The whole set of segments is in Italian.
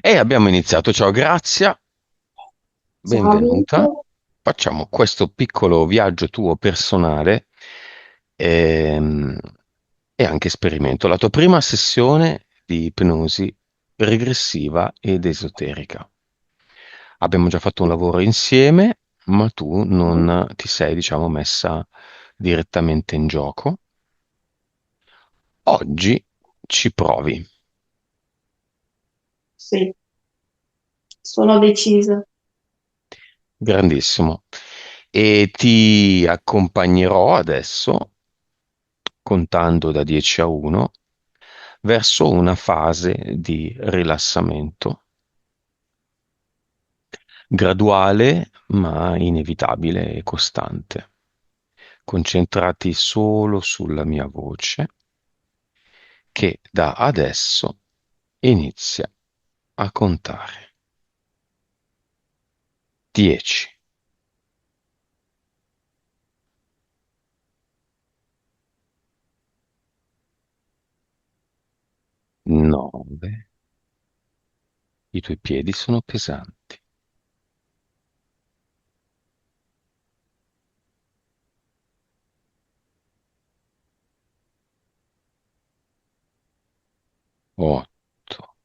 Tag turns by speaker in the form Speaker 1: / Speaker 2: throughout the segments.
Speaker 1: E abbiamo iniziato. Ciao Grazia,
Speaker 2: Ciao
Speaker 1: benvenuta.
Speaker 2: Vito.
Speaker 1: Facciamo questo piccolo viaggio tuo personale ehm, e anche esperimento. La tua prima sessione di ipnosi regressiva ed esoterica. Abbiamo già fatto un lavoro insieme, ma tu non ti sei, diciamo, messa direttamente in gioco. Oggi ci provi.
Speaker 2: Sì, sono decisa.
Speaker 1: Grandissimo. E ti accompagnerò adesso, contando da 10 a 1, verso una fase di rilassamento graduale ma inevitabile e costante. Concentrati solo sulla mia voce che da adesso inizia a contare. 10, 9, i tuoi piedi sono pesanti. 8.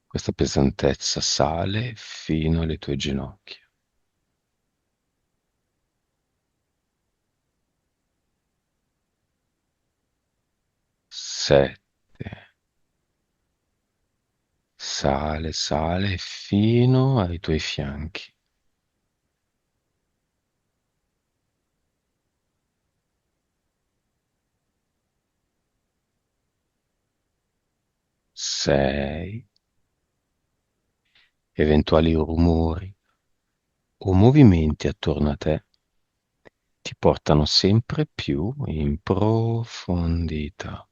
Speaker 1: Questa pesantezza sale fino alle tue ginocchia. 7. Sale, sale fino ai tuoi fianchi. 6. Eventuali rumori o movimenti attorno a te ti portano sempre più in profondità.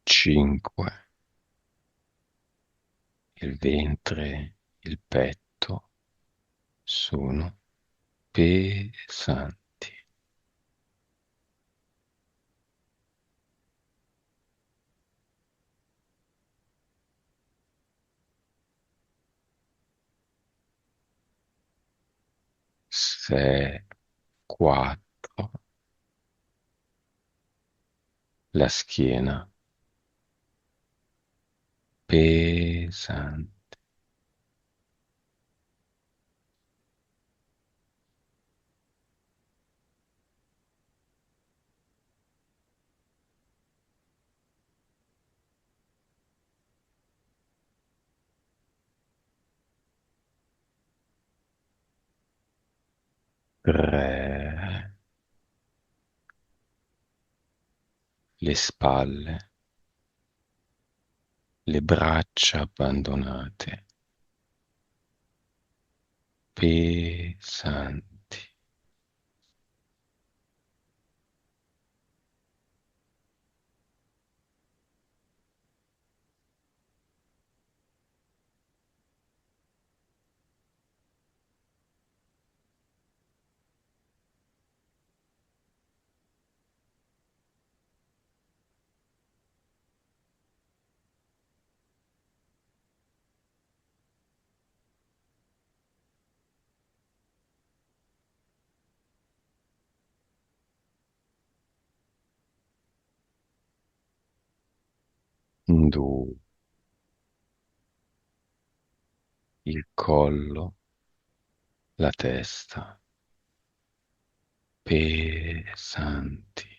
Speaker 1: 5. Il ventre, il petto sono pesanti. 6, 4, la schiena pesante. Tre, le spalle, le braccia abbandonate, pesanti. 2, il collo, la testa, pesanti.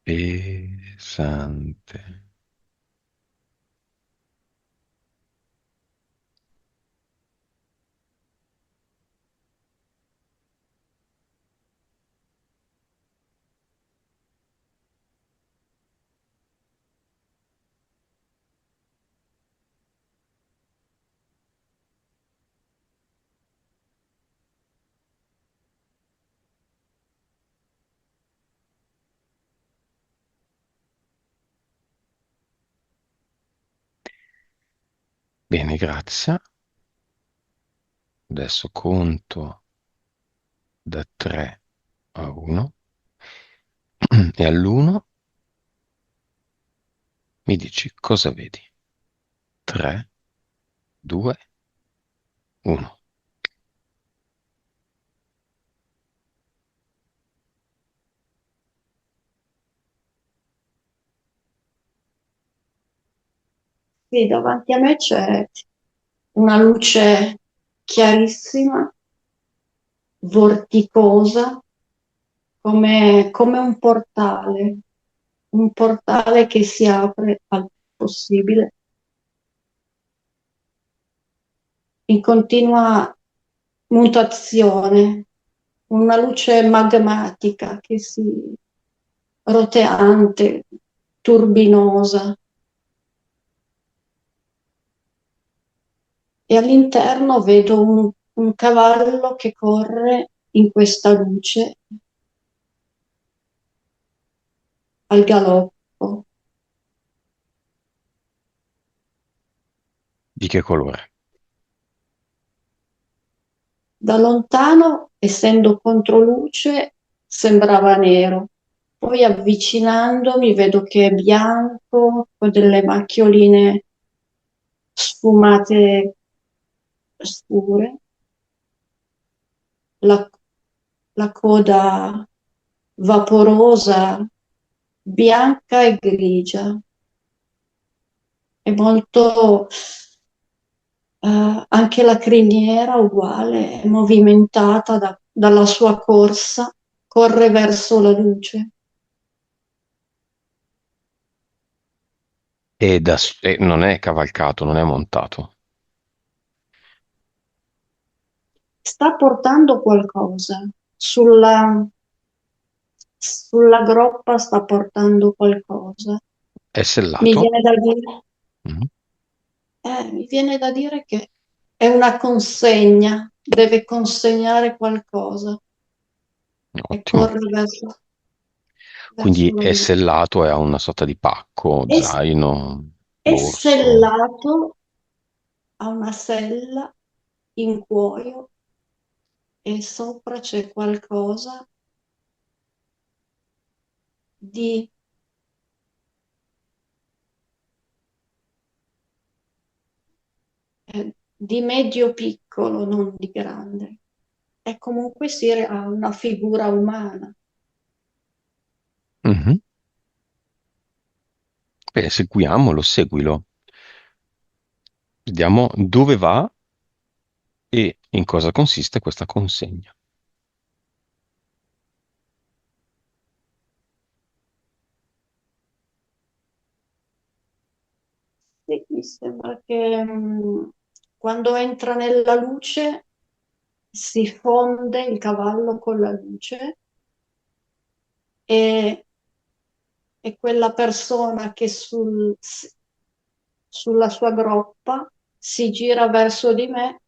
Speaker 1: Pesante. Bene, grazie. Adesso conto da 3 a 1 e all'1 mi dici cosa vedi. 3, 2, 1.
Speaker 2: Sì, davanti a me c'è una luce chiarissima, vorticosa, come un portale che si apre al più possibile in continua mutazione, una luce magmatica che si roteante, turbinosa, e all'interno vedo un cavallo che corre in questa luce al galoppo.
Speaker 1: Di che colore?
Speaker 2: Da lontano, essendo controluce, sembrava nero. Poi avvicinandomi vedo che è bianco, con delle macchioline sfumate scure, la, la coda vaporosa, bianca e grigia. È molto, anche la criniera uguale, è movimentata dalla sua corsa, corre verso la luce.
Speaker 1: E non è cavalcato, non è montato.
Speaker 2: Sta portando qualcosa sulla groppa, sta portando qualcosa.
Speaker 1: È
Speaker 2: Mi
Speaker 1: sellato?
Speaker 2: viene da dire,
Speaker 1: Mhm.
Speaker 2: mi viene da dire che è una consegna, deve consegnare qualcosa e
Speaker 1: Ottimo.
Speaker 2: corre verso
Speaker 1: Quindi
Speaker 2: la
Speaker 1: è
Speaker 2: luce.
Speaker 1: sellato e ha una sorta di pacco,
Speaker 2: È,
Speaker 1: zaino,
Speaker 2: è
Speaker 1: borso.
Speaker 2: sellato a una sella in cuoio e sopra c'è qualcosa di, di medio piccolo, non di grande. E comunque ha una figura umana.
Speaker 1: Mhm. Beh, seguiamolo, seguilo. Vediamo dove va e in cosa consiste questa consegna.
Speaker 2: Sì, mi sembra che quando entra nella luce si fonde il cavallo con la luce e, e quella persona che sulla sua groppa si gira verso di me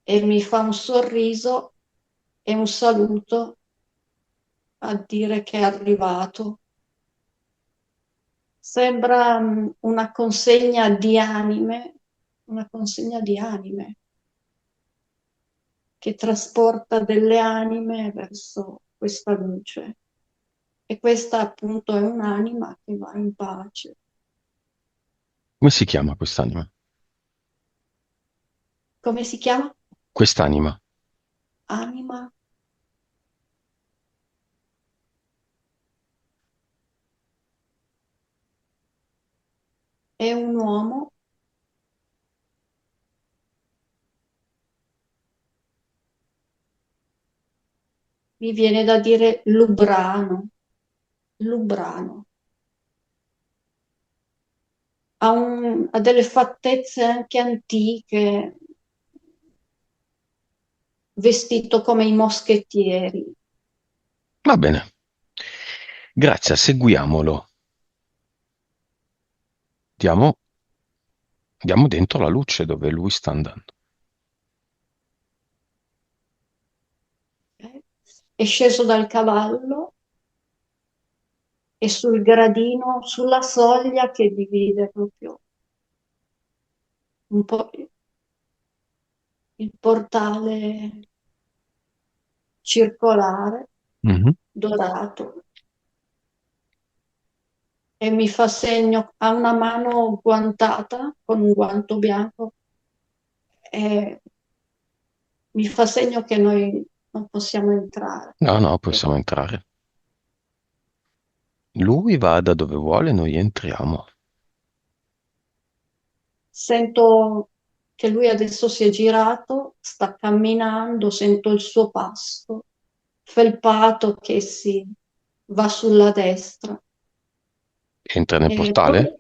Speaker 2: e mi fa un sorriso e un saluto a dire che è arrivato. Sembra una consegna di anime che trasporta delle anime verso questa luce. E questa appunto è un'anima che va in pace.
Speaker 1: Come si chiama quest'anima?
Speaker 2: Come si chiama?
Speaker 1: Quest'anima
Speaker 2: Anima? È un uomo, mi viene da dire Lubrano, Lubrano. ha delle fattezze anche antiche, vestito come i moschettieri.
Speaker 1: Va bene. Grazie, seguiamolo. Diamo, diamo dentro la luce dove lui sta andando.
Speaker 2: È sceso dal cavallo e sul gradino, sulla soglia che divide proprio un po' il portale circolare,
Speaker 1: Mhm.
Speaker 2: dorato, e mi fa segno, ha una mano guantata con un guanto bianco e mi fa segno che noi non possiamo entrare.
Speaker 1: No, no, possiamo entrare. Lui va da dove vuole, noi entriamo.
Speaker 2: Sento che lui adesso si è girato, sta camminando, sento il suo passo, felpato che si va sulla destra.
Speaker 1: Entra nel
Speaker 2: E poi
Speaker 1: portale?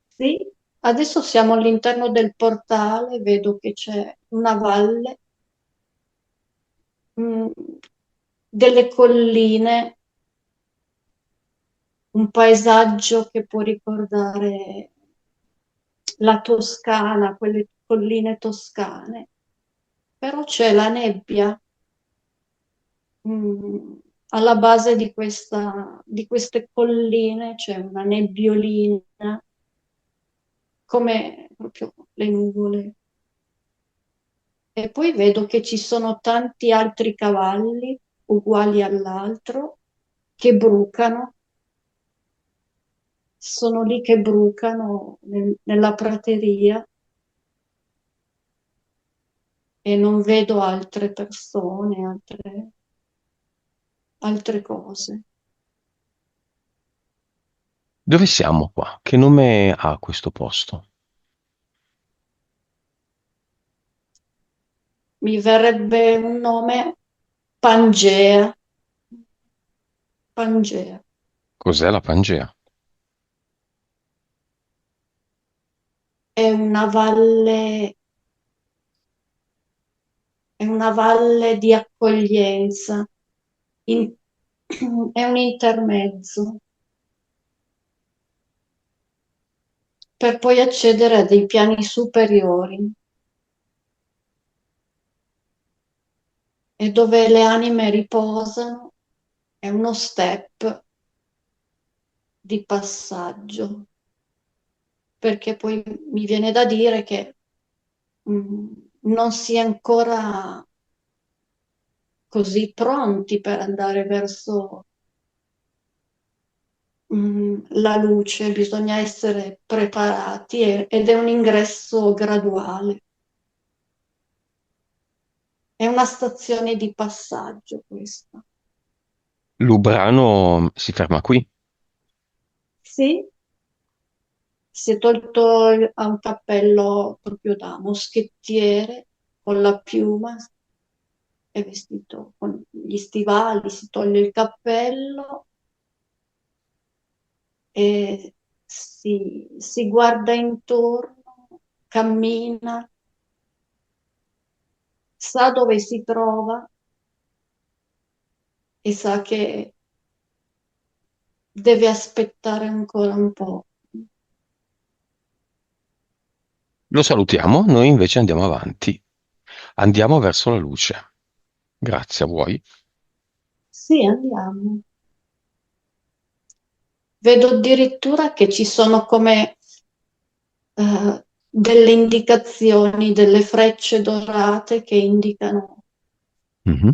Speaker 2: sì, adesso siamo all'interno del portale, vedo che c'è una valle, mh, delle colline, un paesaggio che può ricordare la Toscana, quelle colline toscane, però c'è la nebbia mh, alla base di queste colline, c'è una nebbiolina, come proprio le nuvole. E poi vedo che ci sono tanti altri cavalli uguali all'altro che brucano, sono lì che brucano nella prateria e non vedo altre persone, altre cose.
Speaker 1: Dove siamo qua? Che nome ha questo posto?
Speaker 2: Mi verrebbe un nome Pangea. Pangea.
Speaker 1: Cos'è la Pangea?
Speaker 2: È è una valle di accoglienza, in- è un intermezzo per poi accedere a dei piani superiori e dove le anime riposano, è uno step di passaggio, perché poi mi viene da dire che mm, non si è ancora così pronti per andare verso la luce, bisogna essere preparati ed è un ingresso graduale, è una stazione di passaggio questa.
Speaker 1: Lubrano si ferma qui.
Speaker 2: Sì, si è tolto ha un cappello proprio da moschettiere con la piuma, è vestito con gli stivali, si toglie il cappello e si guarda intorno, cammina, sa dove si trova e sa che deve aspettare ancora un po'.
Speaker 1: Lo salutiamo, noi invece andiamo avanti. Andiamo verso la luce. Grazie, a vuoi?
Speaker 2: Sì, andiamo. Vedo addirittura che ci sono come delle indicazioni, delle frecce dorate che indicano
Speaker 1: Mhm.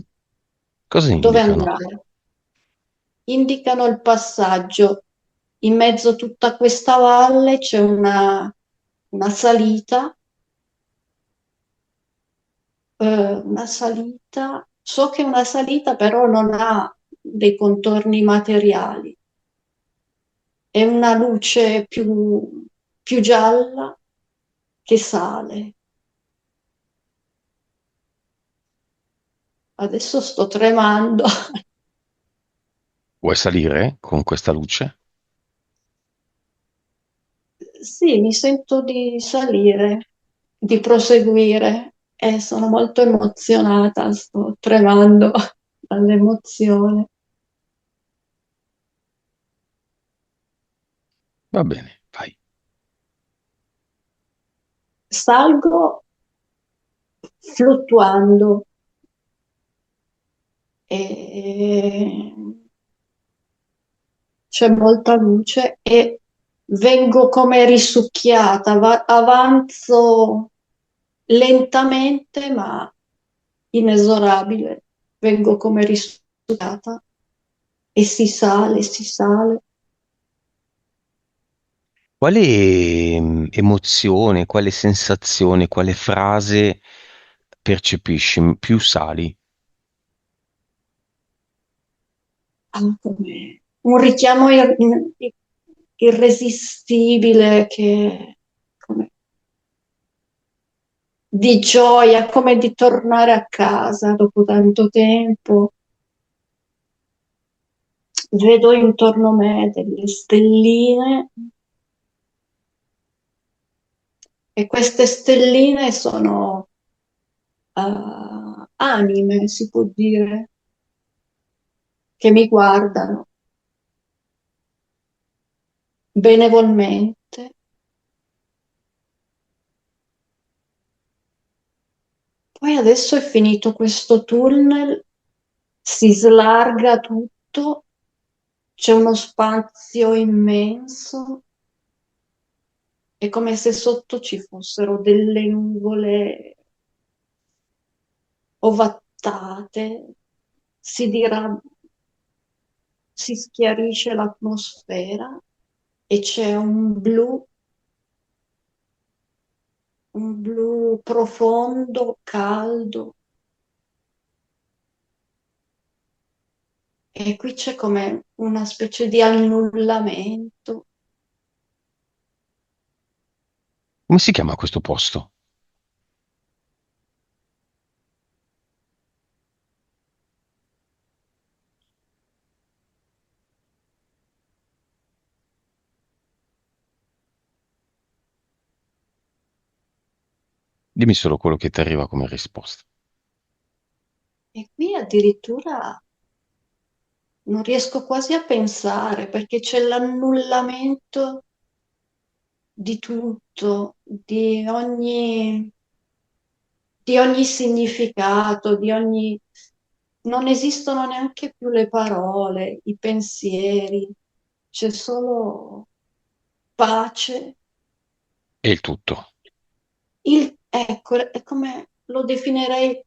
Speaker 1: Cosa
Speaker 2: dove
Speaker 1: indicano?
Speaker 2: andare. Indicano il passaggio. In mezzo a tutta questa valle c'è una salita, una salita. So che è una salita, però non ha dei contorni materiali. È una luce più gialla che sale. Adesso sto tremando.
Speaker 1: Vuoi salire con questa luce?
Speaker 2: sì, mi sento di salire, di proseguire e sono molto emozionata, sto tremando dall'emozione.
Speaker 1: Va bene, vai.
Speaker 2: Salgo fluttuando e c'è molta luce e vengo come risucchiata, avanzo lentamente ma inesorabile, vengo come risucchiata e si sale.
Speaker 1: Quale emozione, quale sensazione, quale frase percepisci più sali?
Speaker 2: Come un richiamo irresistibile che, come, di gioia, come di tornare a casa dopo tanto tempo. Vedo intorno a me delle stelline e queste stelline sono anime, si può dire, che mi guardano benevolmente. Poi adesso è finito questo tunnel, si slarga tutto, c'è uno spazio immenso, è come se sotto ci fossero delle nuvole ovattate, si dirà, si schiarisce l'atmosfera e c'è un blu profondo, caldo, e qui c'è come una specie di annullamento.
Speaker 1: Come si chiama questo posto? Dimmi solo quello che ti arriva come risposta.
Speaker 2: E qui addirittura non riesco quasi a pensare perché c'è l'annullamento di tutto, di ogni significato, di ogni... Non esistono neanche più le parole, i pensieri, c'è solo pace.
Speaker 1: È il tutto.
Speaker 2: Ecco, è come lo definirei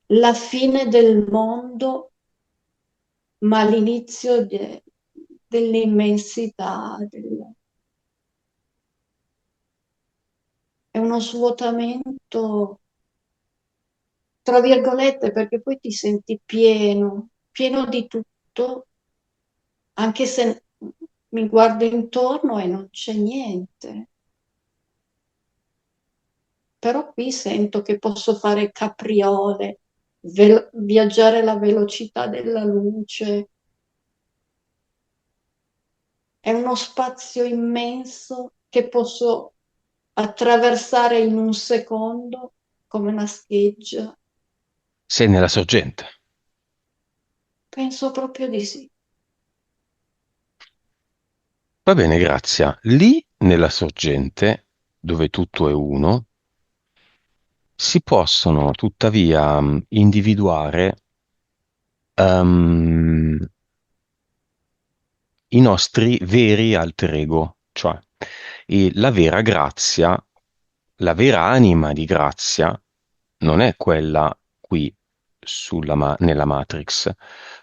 Speaker 2: la fine del mondo, ma l'inizio dell'immensità, è uno svuotamento, tra virgolette, perché poi ti senti pieno, pieno di tutto, anche se mi guardo intorno e non c'è niente. Però qui sento che posso fare capriole, viaggiare alla velocità della luce. È uno spazio immenso che posso attraversare in un secondo come una scheggia.
Speaker 1: Sei nella sorgente.
Speaker 2: Penso proprio di sì.
Speaker 1: Va bene, grazie. Lì, nella sorgente, dove tutto è uno, si possono tuttavia individuare ehm, i nostri veri alter ego, cioè la vera grazia, la vera anima di grazia non è quella qui nella Matrix,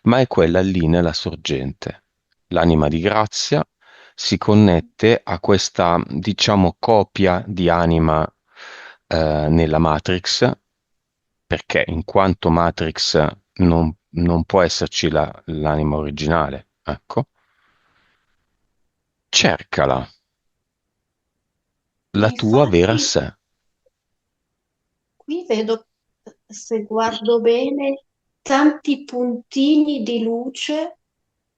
Speaker 1: ma è quella lì nella sorgente. L'anima di grazia si connette a questa, diciamo, copia di anima nella Matrix, perché in quanto Matrix non può esserci l'anima originale, ecco. Cercala,
Speaker 2: E
Speaker 1: la tua vera
Speaker 2: infatti
Speaker 1: sé.
Speaker 2: qui vedo, se guardo bene, tanti puntini di luce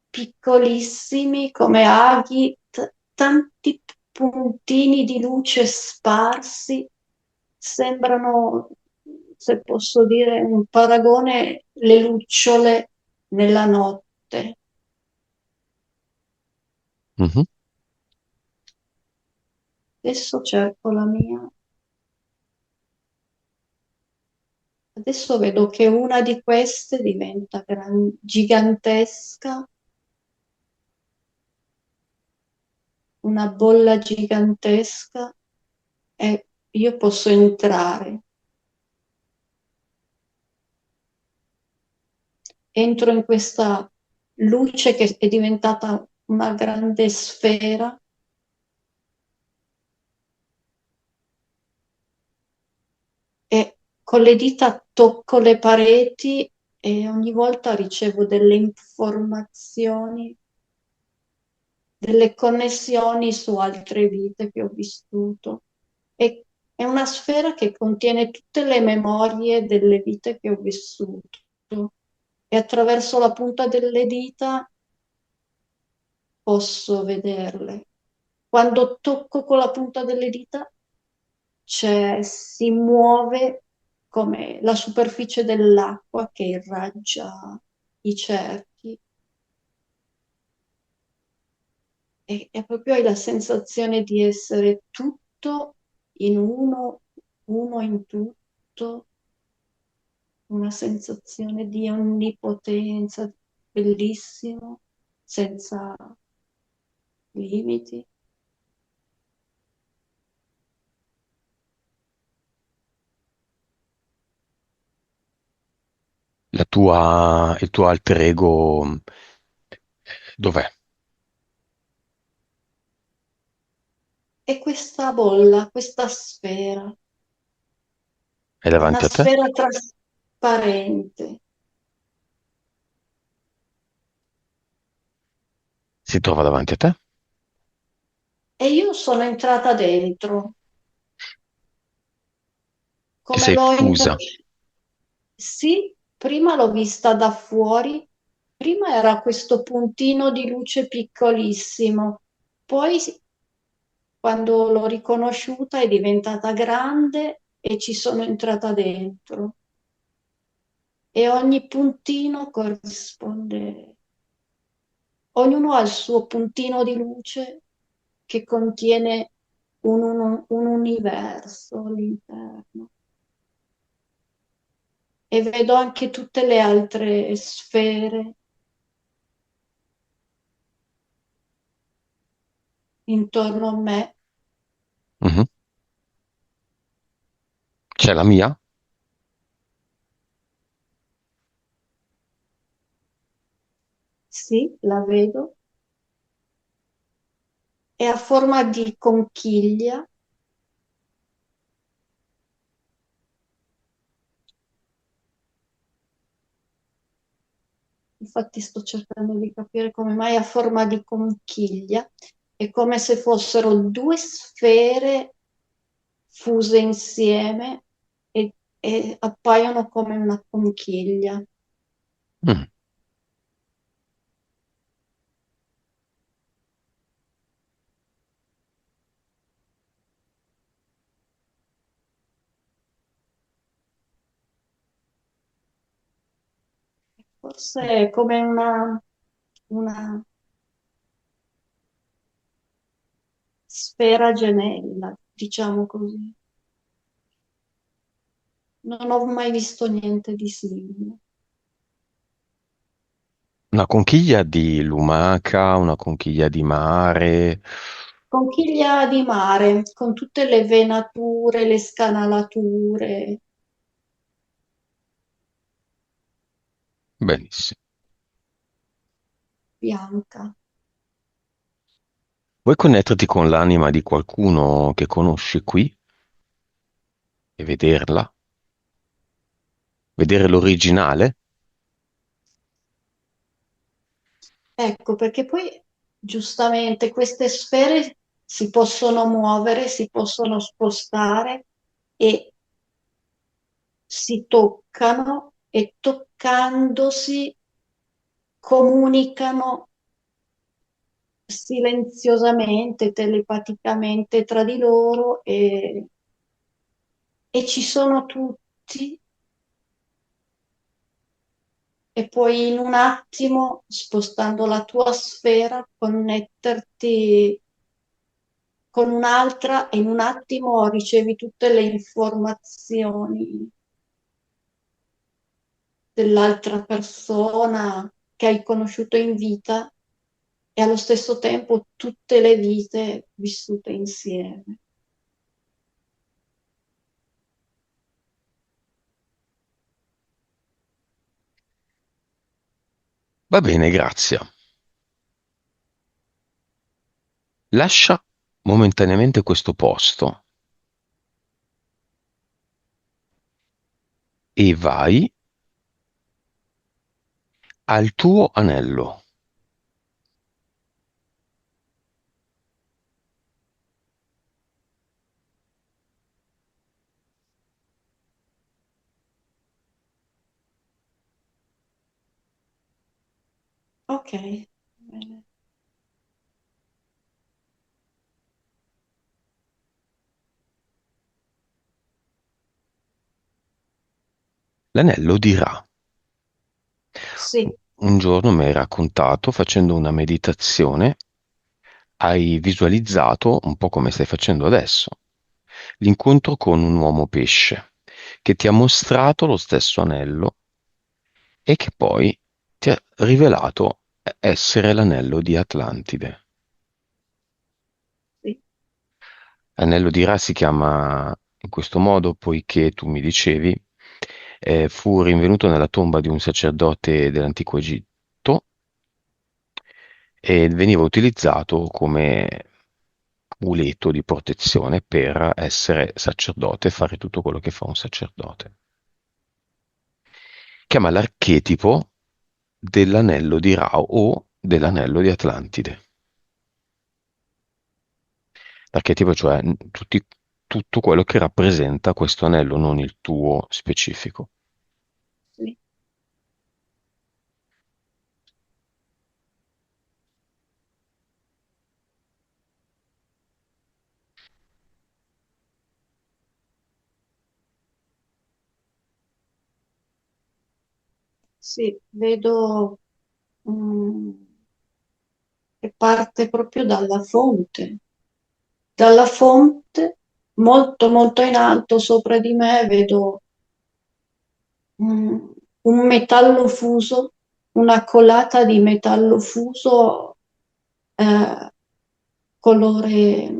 Speaker 2: piccolissimi come aghi, tanti puntini di luce sparsi, sembrano, se posso dire un paragone, le lucciole nella notte.
Speaker 1: Mhm.
Speaker 2: Adesso cerco la mia. Adesso vedo che una di queste diventa gigantesca, una bolla gigantesca e io posso entrare. Entro in questa luce che è diventata una grande sfera e con le dita tocco le pareti e ogni volta ricevo delle informazioni, delle connessioni su altre vite che ho vissuto. E è una sfera che contiene tutte le memorie delle vite che ho vissuto e attraverso la punta delle dita posso vederle. Quando tocco con la punta delle dita, si muove come la superficie dell'acqua che irraggia i cerchi e proprio hai la sensazione di essere tutto in uno, uno in tutto, una sensazione di onnipotenza bellissimo, senza limiti.
Speaker 1: Il tuo alter ego, dov'è?
Speaker 2: E questa bolla, questa sfera,
Speaker 1: È
Speaker 2: una
Speaker 1: davanti a te?
Speaker 2: sfera trasparente.
Speaker 1: Si trova davanti a te?
Speaker 2: E io sono entrata dentro,
Speaker 1: Ti
Speaker 2: come
Speaker 1: sei
Speaker 2: l'ho
Speaker 1: fusa?
Speaker 2: interpretata. Sì, prima l'ho vista da fuori, prima era questo puntino di luce piccolissimo, poi quando l'ho riconosciuta è diventata grande e ci sono entrata dentro e ogni puntino corrisponde, ognuno ha il suo puntino di luce che contiene un universo all'interno. E vedo anche tutte le altre sfere intorno a me.
Speaker 1: Mhm. C'è la mia?
Speaker 2: Sì, la vedo. È a forma di conchiglia. Infatti sto cercando di capire come mai a forma di conchiglia. È come se fossero due sfere fuse insieme e appaiono come una conchiglia.
Speaker 1: Mm.
Speaker 2: Forse è come una sfera gemella, diciamo così. Non ho mai visto niente di simile.
Speaker 1: Una conchiglia di lumaca, una conchiglia di mare.
Speaker 2: Conchiglia di mare, con tutte le venature, le scanalature,
Speaker 1: Benissimo.
Speaker 2: bianca.
Speaker 1: Vuoi connetterti con l'anima di qualcuno che conosci qui e vederla? Vedere l'originale?
Speaker 2: Ecco, perché poi giustamente queste sfere si possono muovere, si possono spostare e si toccano e toccandosi comunicano silenziosamente, telepaticamente tra di loro e ci sono tutti e puoi in un attimo, spostando la tua sfera, connetterti con un'altra e in un attimo ricevi tutte le informazioni dell'altra persona che hai conosciuto in vita e allo stesso tempo tutte le vite vissute insieme.
Speaker 1: Va bene, grazie. Lascia momentaneamente questo posto e vai al tuo anello.
Speaker 2: Ok, bene.
Speaker 1: L'anello dirà:
Speaker 2: Sì,
Speaker 1: un giorno mi hai raccontato, facendo una meditazione, hai visualizzato, un po' come stai facendo adesso, l'incontro con un uomo pesce che ti ha mostrato lo stesso anello e che poi ti ha rivelato essere l'anello di Atlantide.
Speaker 2: sì,
Speaker 1: Anello di Ra si chiama in questo modo poiché tu mi dicevi fu rinvenuto nella tomba di un sacerdote dell'antico Egitto e veniva utilizzato come amuleto di protezione per essere sacerdote e fare tutto quello che fa un sacerdote. Chiama l'archetipo dell'anello di Ra o dell'anello di Atlantide. L'archetipo, cioè tutto quello che rappresenta questo anello, non il tuo specifico.
Speaker 2: sì, sì, vedo mm, che parte proprio dalla fonte, molto molto in alto sopra di me vedo mm, un metallo fuso, una colata di metallo fuso eh, colore,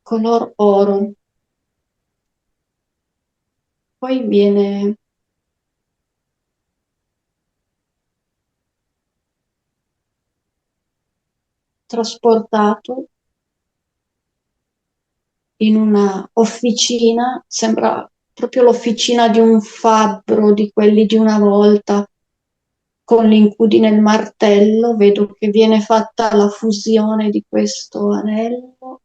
Speaker 2: color oro. Poi viene trasportato in una officina, sembra proprio l'officina di un fabbro di quelli di una volta, con l'incudine e il martello, vedo che viene fatta la fusione di questo anello.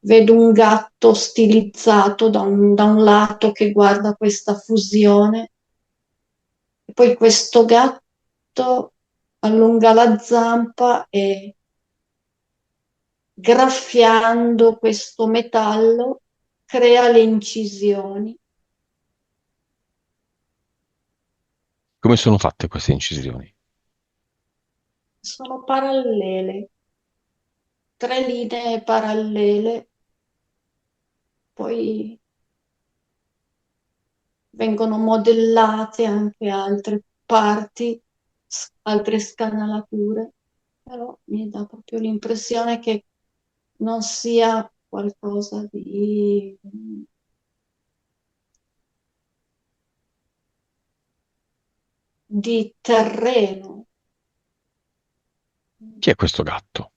Speaker 2: Vedo un gatto stilizzato da un lato che guarda questa fusione, e poi questo gatto allunga la zampa e graffiando questo metallo crea le incisioni.
Speaker 1: Come sono fatte queste incisioni?
Speaker 2: Sono parallele, tre linee parallele, poi vengono modellate anche altre parti, altre scanalature, però mi dà proprio l'impressione che non sia qualcosa di terreno.
Speaker 1: Chi è questo gatto?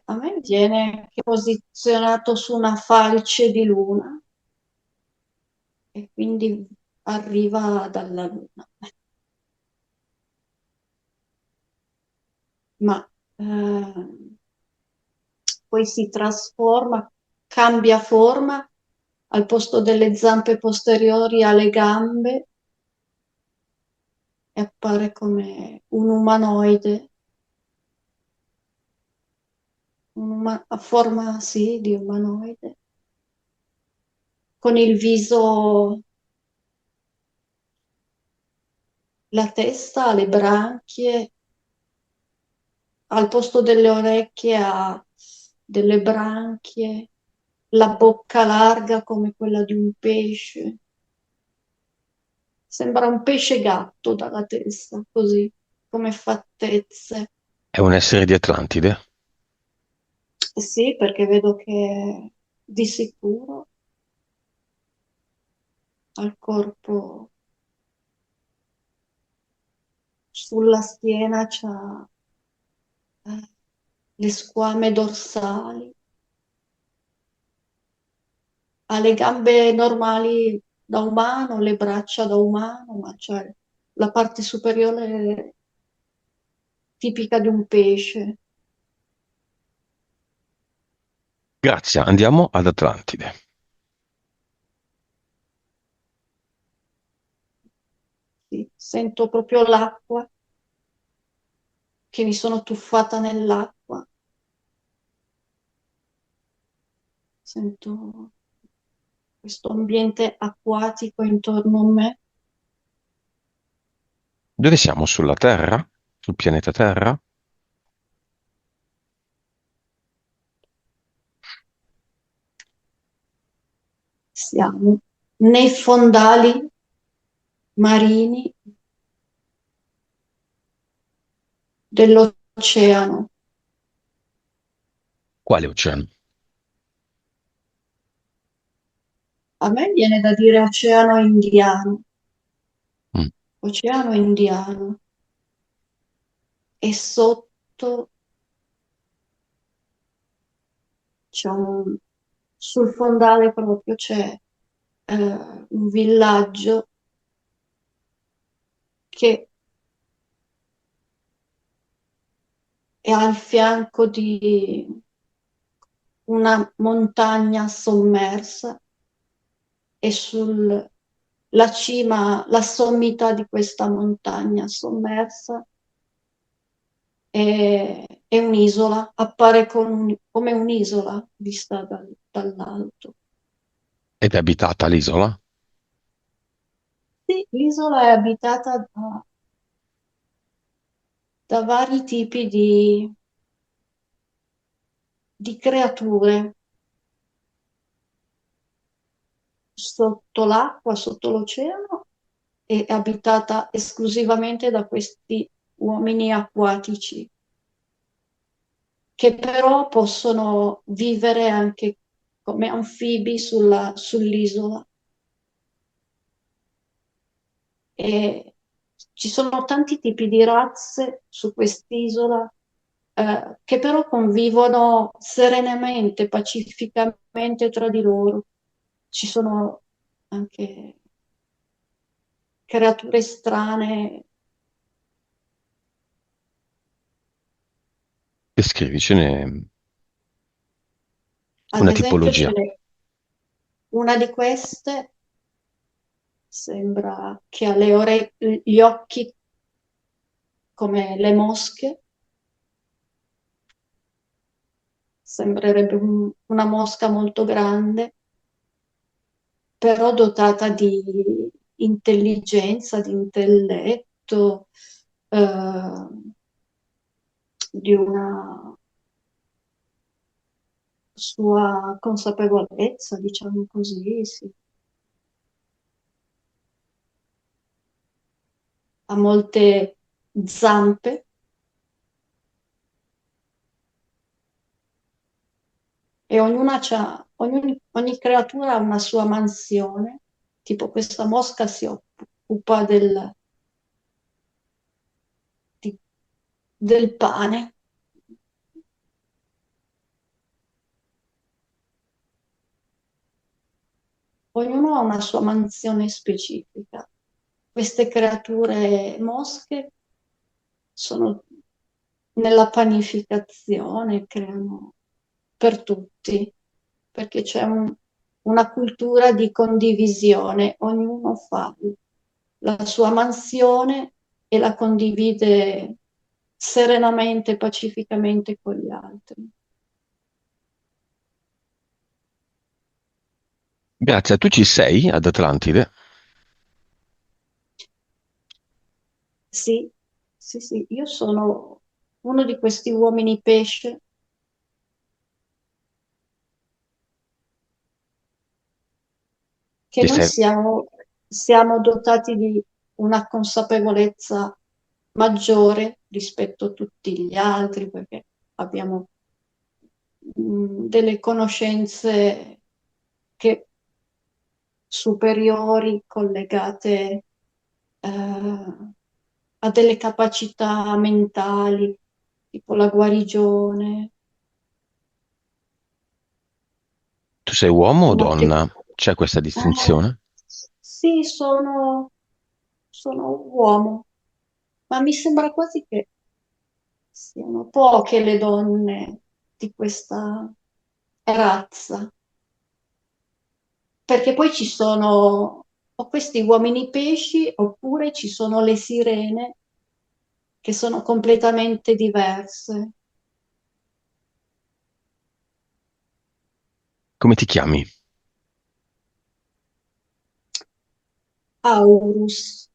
Speaker 2: A me viene posizionato su una falce di luna e quindi arriva dalla luna, ma poi si trasforma, cambia forma, al posto delle zampe posteriori ha le gambe e appare come un umanoide, a forma sì di umanoide, con il viso, la testa, le branchie, al posto delle orecchie ha delle branchie, la bocca larga come quella di un pesce. Sembra un pesce gatto dalla testa, così, come fattezze.
Speaker 1: È un essere di Atlantide?
Speaker 2: Sì, perché vedo che di sicuro al corpo, sulla schiena c'ha le squame dorsali, ha le gambe normali da umano, le braccia da umano, ma c'è la parte superiore tipica di un pesce.
Speaker 1: Grazie, andiamo ad Atlantide.
Speaker 2: Sì, sento proprio l'acqua, che mi sono tuffata nell'acqua, sento questo ambiente acquatico intorno a me.
Speaker 1: Dove siamo? Sulla Terra? Sul pianeta Terra?
Speaker 2: Siamo nei fondali marini dell'oceano.
Speaker 1: Quale oceano?
Speaker 2: A me viene da dire oceano indiano,
Speaker 1: Mm.
Speaker 2: oceano indiano, e sotto c'è sul fondale proprio c'è un villaggio che è al fianco di una montagna sommersa e sulla cima, la sommità di questa montagna sommersa è un'isola, appare come un'isola vista dall'alto.
Speaker 1: Ed è abitata l'isola?
Speaker 2: Sì, l'isola è abitata da vari tipi di creature sotto l'acqua, sotto l'oceano, è abitata esclusivamente da questi uomini acquatici, che però possono vivere anche come anfibi sull'isola. E ci sono tanti tipi di razze su quest'isola, che però convivono serenamente, pacificamente tra di loro. Ci sono anche creature strane.
Speaker 1: Descrivicene
Speaker 2: Ad
Speaker 1: una
Speaker 2: esempio,
Speaker 1: tipologia.
Speaker 2: una di queste sembra che ha gli occhi come le mosche, sembrerebbe una mosca molto grande, però dotata di intelligenza, di intelletto, eh, di una sua consapevolezza, diciamo così, sì. Ha molte zampe e ogni creatura ha una sua mansione, tipo questa mosca si occupa di- del pane. ognuno ha una sua mansione specifica. Queste creature mosche sono nella panificazione, creano per tutti, perché c'è una cultura di condivisione, ognuno fa la sua mansione e la condivide serenamente, pacificamente con gli altri.
Speaker 1: Grazie, tu ci sei ad Atlantide?
Speaker 2: Sì, sì, sì, io sono uno di questi uomini pesce che
Speaker 1: Ci
Speaker 2: noi
Speaker 1: sei?
Speaker 2: siamo dotati di una consapevolezza maggiore rispetto a tutti gli altri, perché abbiamo delle conoscenze che, superiori collegate a delle capacità mentali, tipo la guarigione,
Speaker 1: Tu sei uomo o
Speaker 2: insomma,
Speaker 1: donna? C'è questa distinzione?
Speaker 2: sì, sono un uomo, ma mi sembra quasi che siano poche le donne di questa razza, perché poi ci sono o questi uomini pesci oppure ci sono le sirene che sono completamente diverse.
Speaker 1: Come ti chiami?
Speaker 2: Aurus,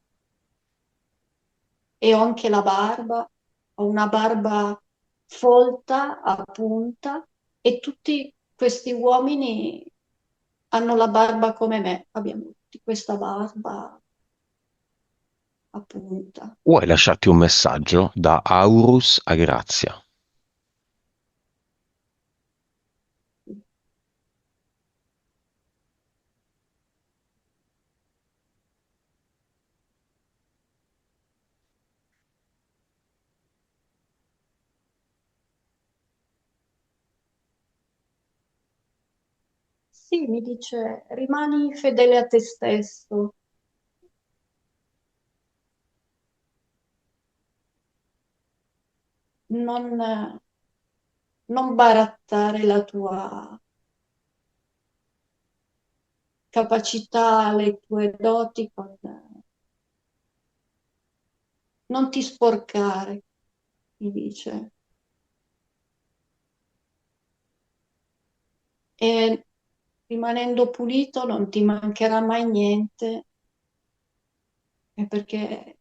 Speaker 2: e ho anche la barba, ho una barba folta a punta e tutti questi uomini hanno la barba come me, abbiamo tutti questa barba a punta.
Speaker 1: Vuoi lasciarti un messaggio da Aurus a Grazia?
Speaker 2: Sì, mi dice, rimani fedele a te stesso, non, non barattare la tua capacità, le tue doti, non ti sporcare, mi dice. E rimanendo pulito non ti mancherà mai niente, perché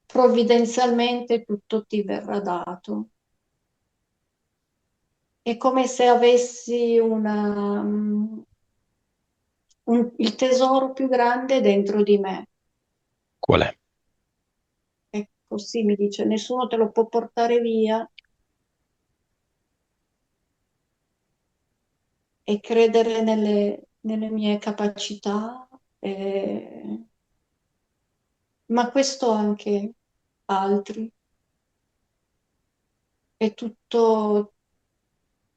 Speaker 2: provvidenzialmente tutto ti verrà dato. È come se avessi il tesoro più grande dentro di me.
Speaker 1: Qual è?
Speaker 2: E così mi dice, nessuno te lo può portare via e credere nelle mie capacità, ma questo anche altri. È tutto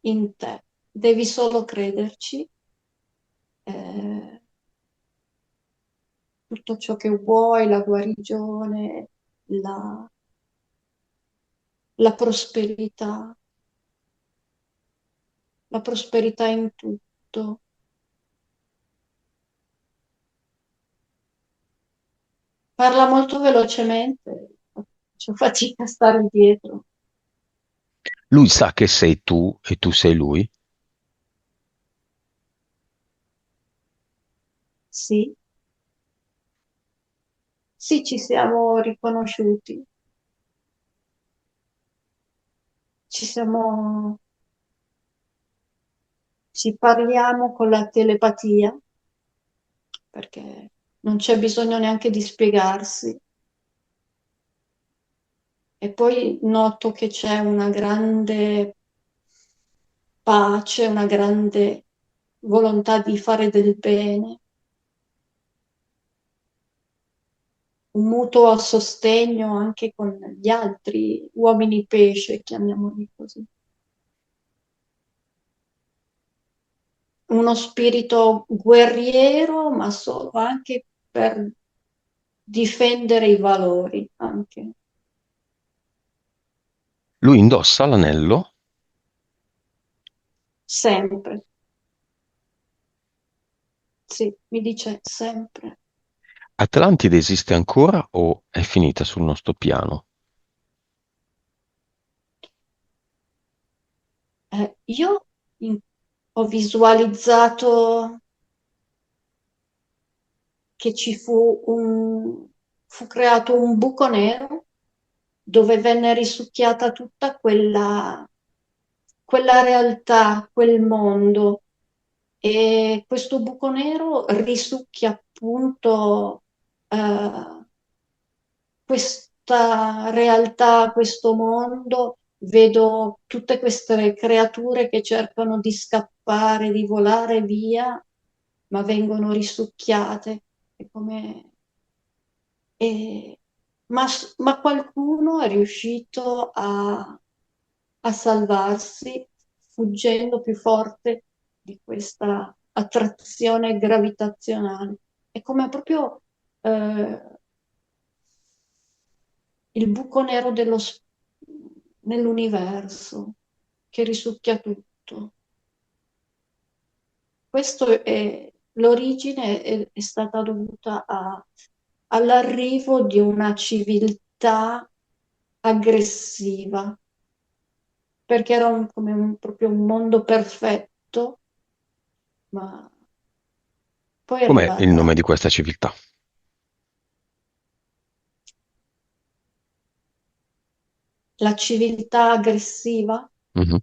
Speaker 2: in te. Devi solo crederci. eh, Tutto ciò che vuoi, la guarigione, la, la prosperità in tutto. Parla molto velocemente, faccio fatica a stare dietro.
Speaker 1: Lui sa che sei tu e tu sei lui?
Speaker 2: Sì, sì, ci siamo riconosciuti, ci siamo, ci parliamo con la telepatia, perché non c'è bisogno neanche di spiegarsi. E poi noto che c'è una grande pace, una grande volontà di fare del bene, un mutuo sostegno anche con gli altri uomini pesce, chiamiamoli così. uno spirito guerriero, ma solo anche per difendere i valori, anche.
Speaker 1: Lui indossa l'anello.
Speaker 2: Sempre. Sì, mi dice sempre.
Speaker 1: Atlantide esiste ancora o è finita sul nostro piano?
Speaker 2: Io in- ho visualizzato che fu creato un buco nero dove venne risucchiata tutta quella realtà, quel mondo. E questo buco nero risucchia appunto eh, questa realtà, questo mondo. Vedo tutte queste creature che cercano di scappare, di volare via, ma vengono risucchiate. È come e- ma qualcuno è riuscito a salvarsi fuggendo più forte di questa attrazione gravitazionale. È come proprio eh, il buco nero nell'universo che risucchia tutto. L'origine è stata dovuta all'arrivo di una civiltà aggressiva, perché era proprio un mondo perfetto, ma poi è
Speaker 1: Com'è il nome
Speaker 2: arrivata
Speaker 1: di questa civiltà?
Speaker 2: la civiltà aggressiva.
Speaker 1: Mhm.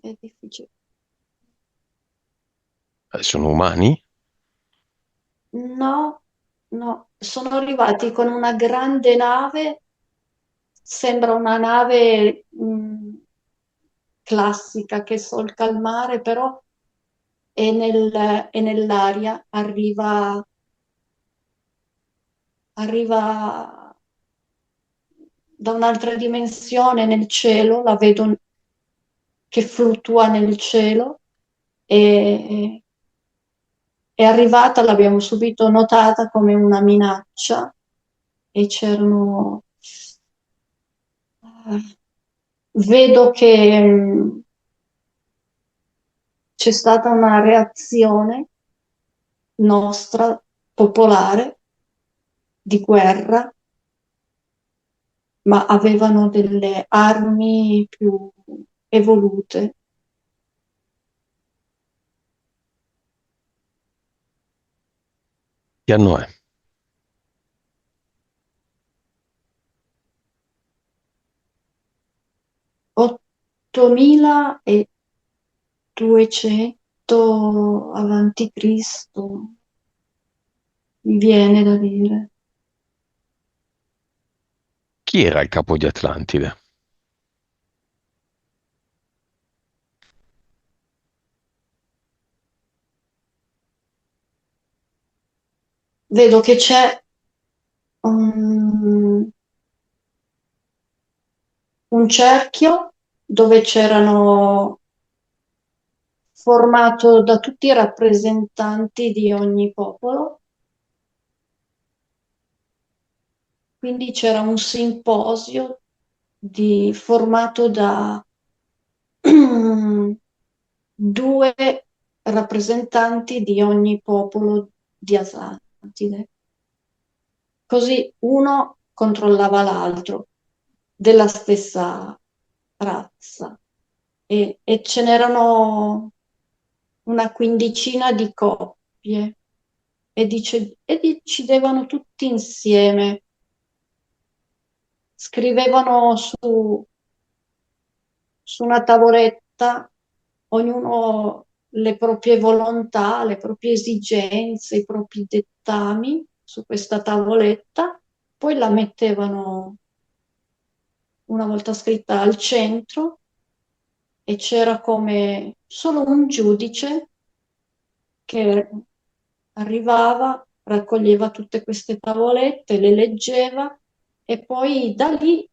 Speaker 2: È difficile.
Speaker 1: Sono umani?
Speaker 2: No, no, sono arrivati con una grande nave, sembra una nave classica che solca il mare, però è nell'aria, arriva da un'altra dimensione nel cielo, la vedo che fluttua nel cielo e è arrivata, l'abbiamo subito notata come una minaccia e vedo che c'è stata una reazione nostra, popolare, di guerra, ma avevano delle armi più evolute.
Speaker 1: Che anno è?
Speaker 2: 8200 avanti Cristo, mi viene da dire.
Speaker 1: Chi era il capo di Atlantide?
Speaker 2: Vedo che c'è un, un cerchio dove c'erano formato da tutti i rappresentanti di ogni popolo, quindi c'era un simposio formato da due rappresentanti di ogni popolo di Atlantide. Così uno controllava l'altro della stessa razza e ce n'erano una quindicina di coppie e decidevano tutti insieme, scrivevano su una tavoletta metta ognuno le proprie volontà, le proprie esigenze, i propri dettami su questa tavoletta, poi la mettevano una volta scritta al centro e c'era come solo un giudice che arrivava, raccoglieva tutte queste tavolette, le leggeva e poi da lì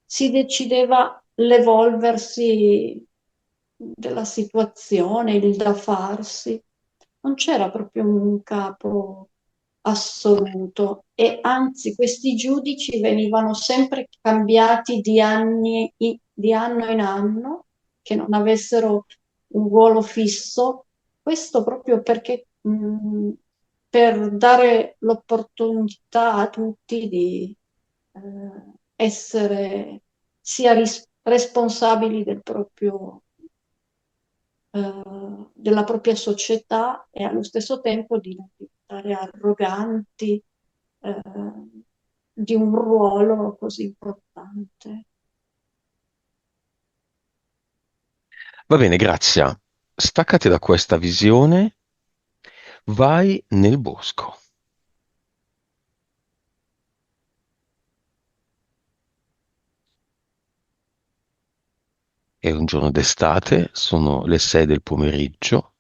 Speaker 2: si decideva l'evolversi della situazione, il da farsi. Non c'era proprio un capo assoluto e anzi questi giudici venivano sempre cambiati di anno in anno, che non avessero un ruolo fisso, questo proprio perché per dare l'opportunità a tutti di essere sia responsabili della propria società e allo stesso tempo di non diventare arroganti eh, di un ruolo così importante.
Speaker 1: Va bene, Grazia. Staccati da questa visione, vai nel bosco. È un giorno d'estate, sono le 6 del pomeriggio,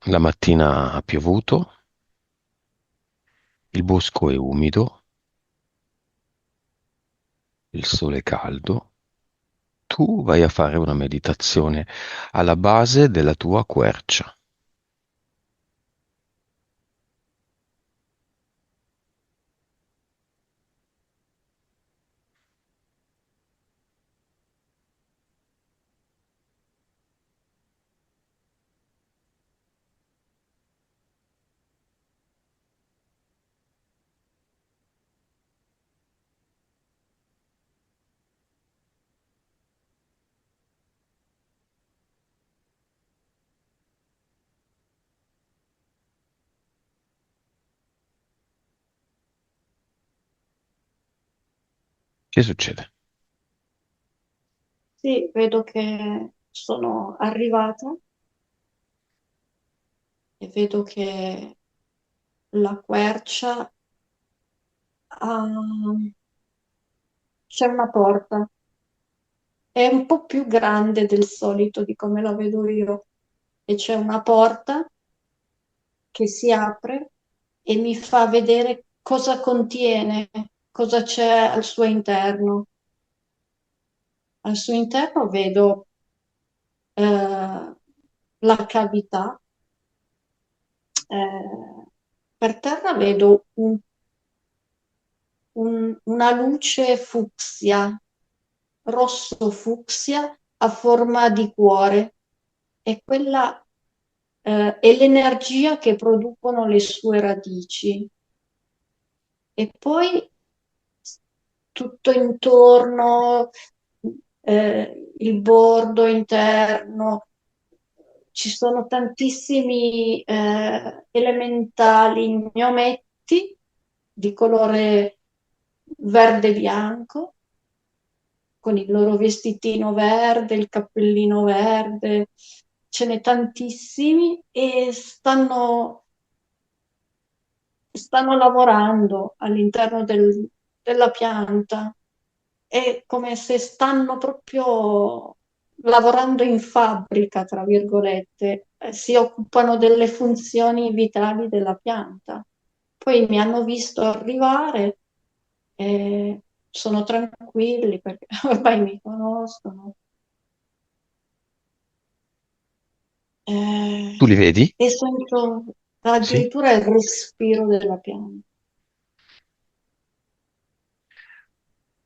Speaker 1: la mattina ha piovuto, il bosco è umido, il sole è caldo. Tu vai a fare una meditazione alla base della tua quercia. Che succede?
Speaker 2: Sì, vedo che sono arrivata e vedo che la quercia ha... c'è una porta, è un po' più grande del solito di come la vedo io e c'è una porta che si apre e mi fa vedere cosa contiene, cosa c'è al suo interno. Al suo interno vedo la cavità, per terra vedo una luce fucsia, rosso fucsia a forma di cuore e quella è l'energia che producono le sue radici. E poi tutto intorno, il bordo interno, ci sono tantissimi elementali gnometti di colore verde-bianco, con il loro vestitino verde, il cappellino verde, ce n'è tantissimi e stanno lavorando all'interno della pianta. È come se stanno proprio lavorando in fabbrica, tra virgolette, si occupano delle funzioni vitali della pianta. Poi mi hanno visto arrivare e sono tranquilli perché ormai mi conoscono.
Speaker 1: Tu li vedi?
Speaker 2: E sento
Speaker 1: Sì?
Speaker 2: addirittura il respiro della pianta.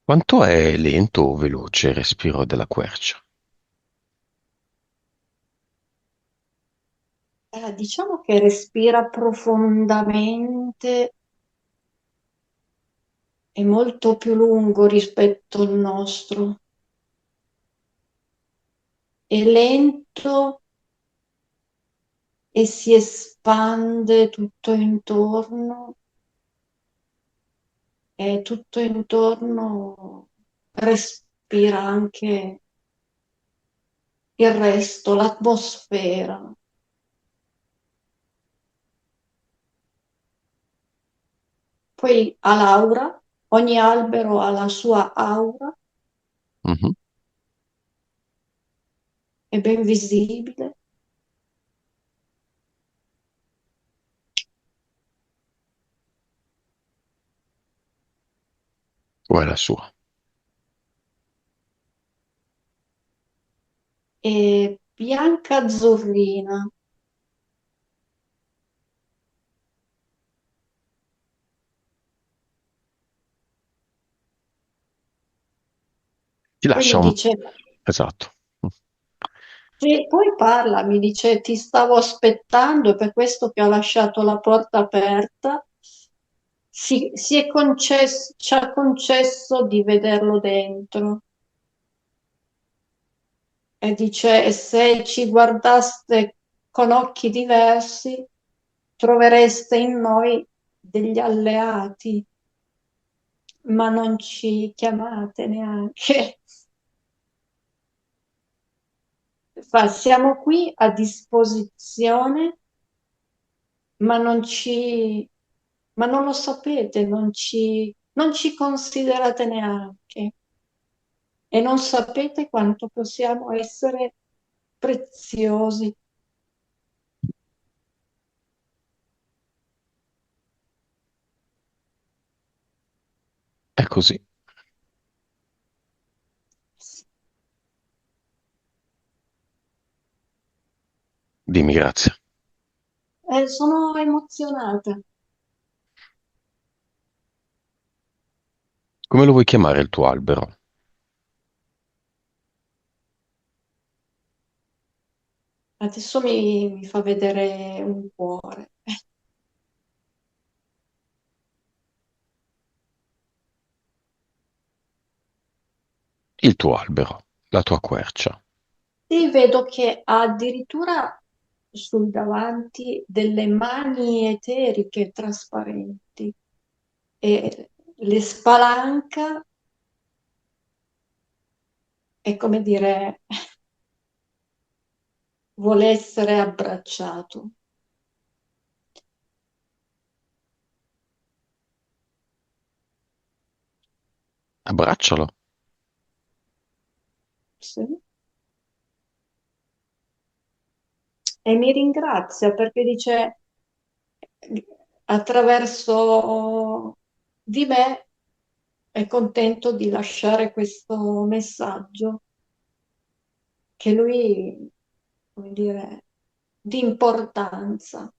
Speaker 1: Quanto è lento o veloce il respiro della quercia?
Speaker 2: Diciamo che respira profondamente e molto più lungo rispetto al nostro. È lento e si espande tutto intorno e tutto intorno respira anche il resto, l'atmosfera. Poi ha l'aura, ogni albero ha la sua aura,
Speaker 1: Mhm.
Speaker 2: è ben visibile.
Speaker 1: O è la sua?
Speaker 2: È bianca azzurrina,
Speaker 1: Ti
Speaker 2: poi
Speaker 1: lascia
Speaker 2: mi
Speaker 1: un...
Speaker 2: dice,
Speaker 1: Esatto.
Speaker 2: sì, poi parla, mi dice ti stavo aspettando, è per questo che ho lasciato la porta aperta. Si è ci ha concesso di vederlo dentro e dice e se ci guardaste con occhi diversi, trovereste in noi degli alleati, ma non ci chiamate neanche. Siamo qui a disposizione, ma ma non lo sapete, non ci considerate neanche e non sapete quanto possiamo essere preziosi.
Speaker 1: È così. Dimmi grazie.
Speaker 2: Sono emozionata.
Speaker 1: Come lo vuoi chiamare il tuo albero?
Speaker 2: Adesso mi fa vedere un cuore.
Speaker 1: Il tuo albero, la tua quercia.
Speaker 2: Sì, vedo che ha addirittura sul davanti delle mani eteriche trasparenti e le spalanca, è come dire, vuole essere abbracciato.
Speaker 1: Abbraccialo.
Speaker 2: Sì. E mi ringrazia perché dice attraverso di me è contento di lasciare questo messaggio che lui, come dire, di importanza,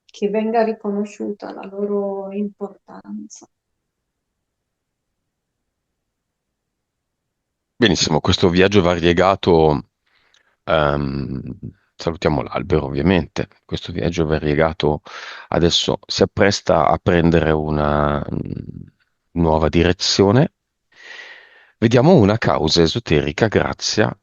Speaker 2: che venga riconosciuta la loro importanza.
Speaker 1: Benissimo, questo viaggio variegato, ehm, salutiamo l'albero ovviamente, questo viaggio variegato adesso si appresta a prendere una nuova direzione. Vediamo una causa esoterica grazia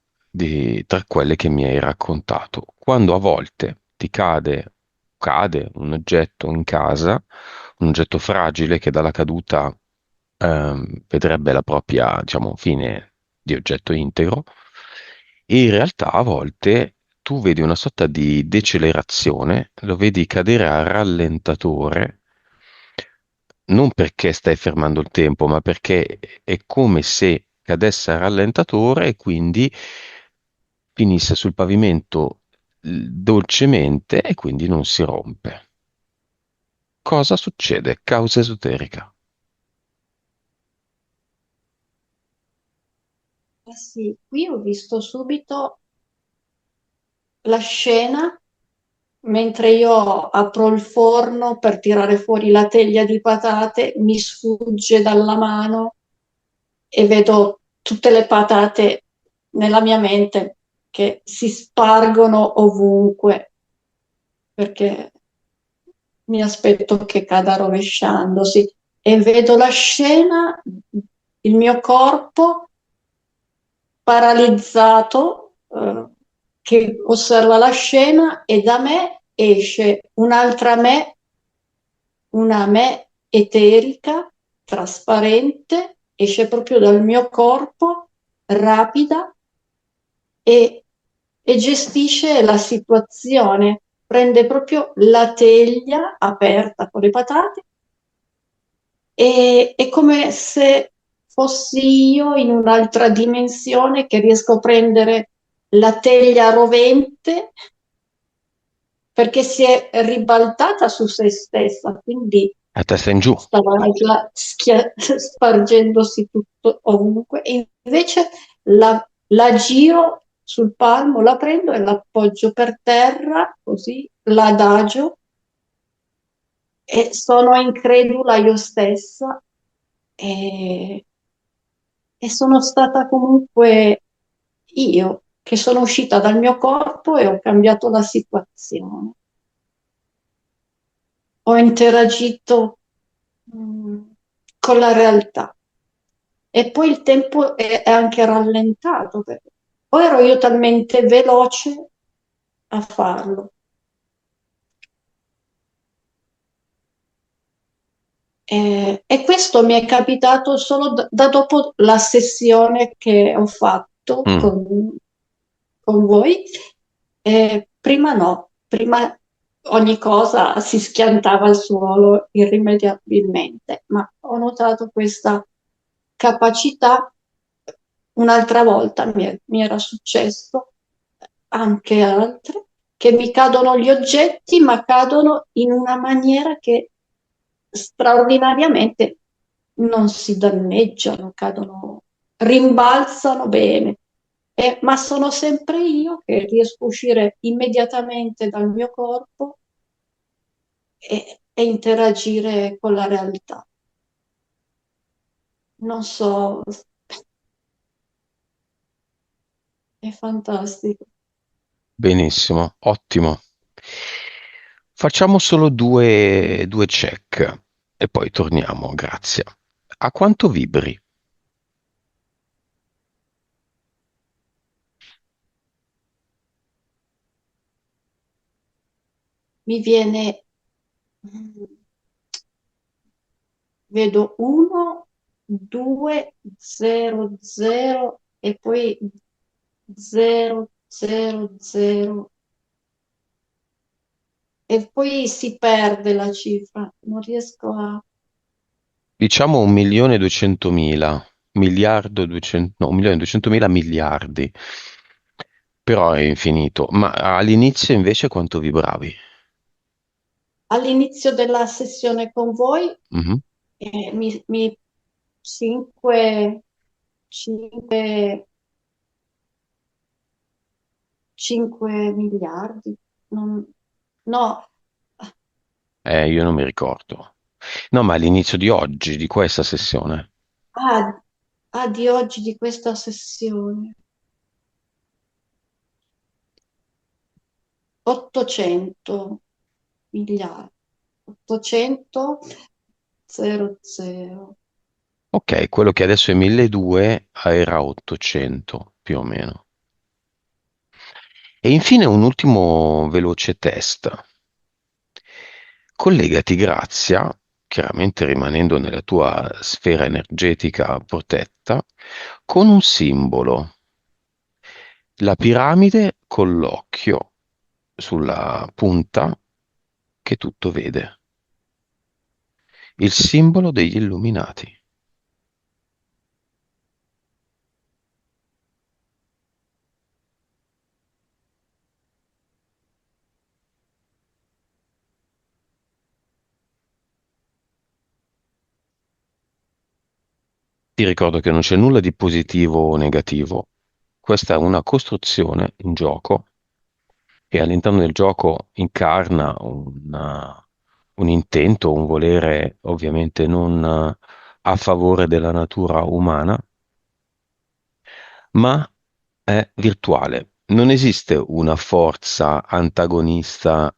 Speaker 1: tra quelle che mi hai raccontato. Quando a volte cade un oggetto in casa, un oggetto fragile che dalla caduta vedrebbe la propria, diciamo, fine di oggetto integro, e in realtà a volte tu vedi una sorta di decelerazione, lo vedi cadere a rallentatore, non perché stai fermando il tempo, ma perché è come se cadesse a rallentatore e quindi finisse sul pavimento dolcemente e quindi non si rompe. Cosa succede? Causa esoterica.
Speaker 2: Eh sì, qui ho visto subito la scena mentre io apro il forno per tirare fuori la teglia di patate, mi sfugge dalla mano e vedo tutte le patate nella mia mente che si spargono ovunque perché mi aspetto che cada rovesciandosi e vedo la scena, il mio corpo paralizzato, che osserva la scena e da me esce un'altra me, una me eterica, trasparente, esce proprio dal mio corpo, rapida e, e gestisce la situazione. Prende proprio la teglia aperta con le patate e è come se fossi io in un'altra dimensione che riesco a prendere la teglia rovente perché si è ribaltata su se stessa, quindi
Speaker 1: A testa in giù.
Speaker 2: stava già spargendosi tutto ovunque. E invece la giro sul palmo, la prendo e l'appoggio per terra, così l'adagio e sono incredula io stessa e, e sono stata comunque io che sono uscita dal mio corpo e ho cambiato la situazione. Ho interagito mm, con la realtà e poi il tempo è anche rallentato perché o ero io talmente veloce a farlo. E questo mi è capitato solo da dopo la sessione che ho fatto
Speaker 1: Mm.
Speaker 2: con voi. Prima no, prima ogni cosa si schiantava al suolo irrimediabilmente, ma ho notato questa capacità. Un'altra volta mi era successo, anche altre, che mi cadono gli oggetti, ma cadono in una maniera che straordinariamente non si danneggiano, cadono, rimbalzano bene. Ma sono sempre io che riesco a uscire immediatamente dal mio corpo e interagire con la realtà. Non so, è fantastico.
Speaker 1: Benissimo, ottimo. Facciamo solo due check e poi torniamo, grazie. A quanto vibri?
Speaker 2: Mi viene, mm, vedo 1, 2, 0, 0 e poi 0, 0, 0 e poi si perde la cifra, non riesco a...
Speaker 1: Diciamo 1.200.000, miliardo 200, no, 1.200.000 miliardi, però è infinito. Ma all'inizio invece quanto vibravi?
Speaker 2: All'inizio della sessione con voi
Speaker 1: Mhm.
Speaker 2: 5, 5, 5 miliardi, no,
Speaker 1: Io non mi ricordo. No, ma all'inizio di oggi, di questa sessione.
Speaker 2: ah, di oggi, di questa sessione, 800 miliardi, 800, 00.
Speaker 1: Ok, quello che adesso è 1.200 era 800, più o meno. E infine un ultimo veloce test. Collegati, Grazia, chiaramente rimanendo nella tua sfera energetica protetta, con un simbolo. La piramide con l'occhio sulla punta che tutto vede. Il simbolo degli illuminati. Ti ricordo che non c'è nulla di positivo o negativo. Questa è una costruzione, un gioco, e all'interno del gioco incarna un intento, un volere ovviamente non a favore della natura umana, ma è virtuale. Non esiste una forza antagonista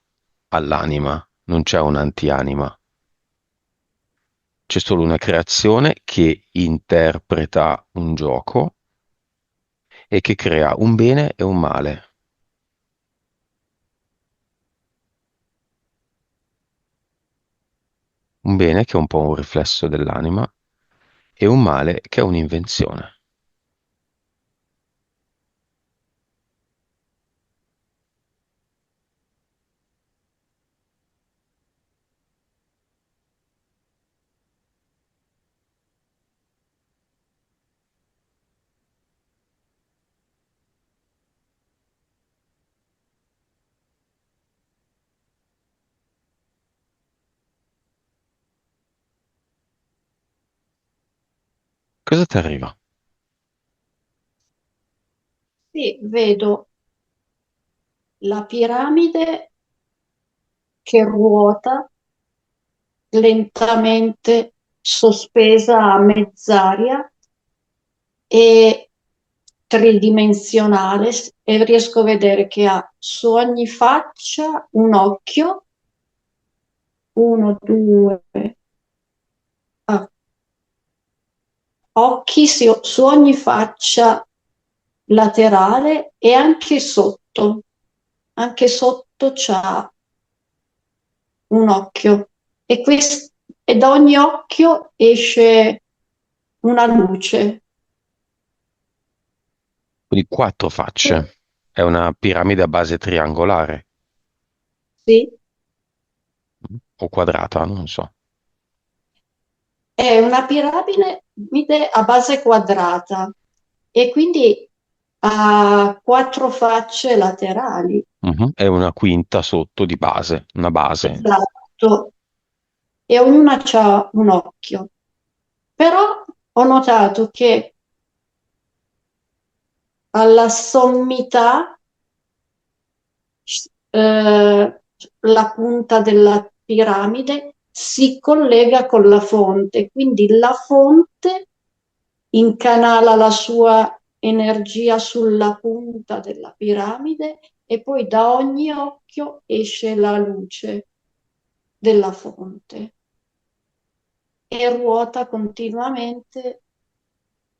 Speaker 1: all'anima, non c'è un'antianima, c'è solo una creazione che interpreta un gioco e che crea un bene e un male. un bene che è un po' un riflesso dell'anima e un male che è un'invenzione. Cosa ti arriva?
Speaker 2: Sì, vedo la piramide che ruota lentamente sospesa a mezz'aria e tridimensionale e riesco a vedere che ha su ogni faccia un occhio, uno, due, ah, occhi su ogni faccia laterale e anche sotto c'ha un occhio e, e da ogni occhio esce una luce.
Speaker 1: Quindi quattro facce. È una piramide a base triangolare
Speaker 2: Sì,
Speaker 1: o quadrata, non so.
Speaker 2: è una piramide a base quadrata e quindi ha quattro facce laterali.
Speaker 1: Mhm. È una quinta sotto di base, una base.
Speaker 2: Esatto, e ognuna ha un occhio. Però ho notato che alla sommità, la punta della piramide si collega con la fonte, quindi la fonte incanala la sua energia sulla punta della piramide e poi da ogni occhio esce la luce della fonte e ruota continuamente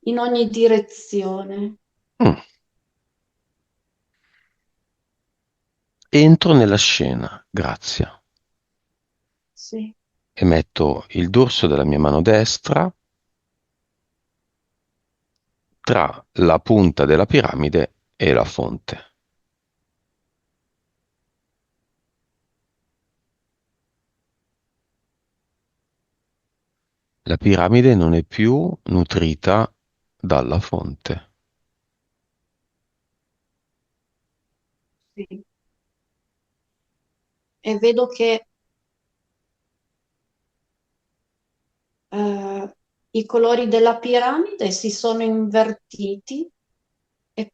Speaker 2: in ogni direzione.
Speaker 1: Mm. Entro nella scena, grazie,
Speaker 2: Sì,
Speaker 1: e metto il dorso della mia mano destra tra la punta della piramide e la fonte. La piramide non è più nutrita dalla fonte.
Speaker 2: sì. E vedo che i colori della piramide si sono invertiti e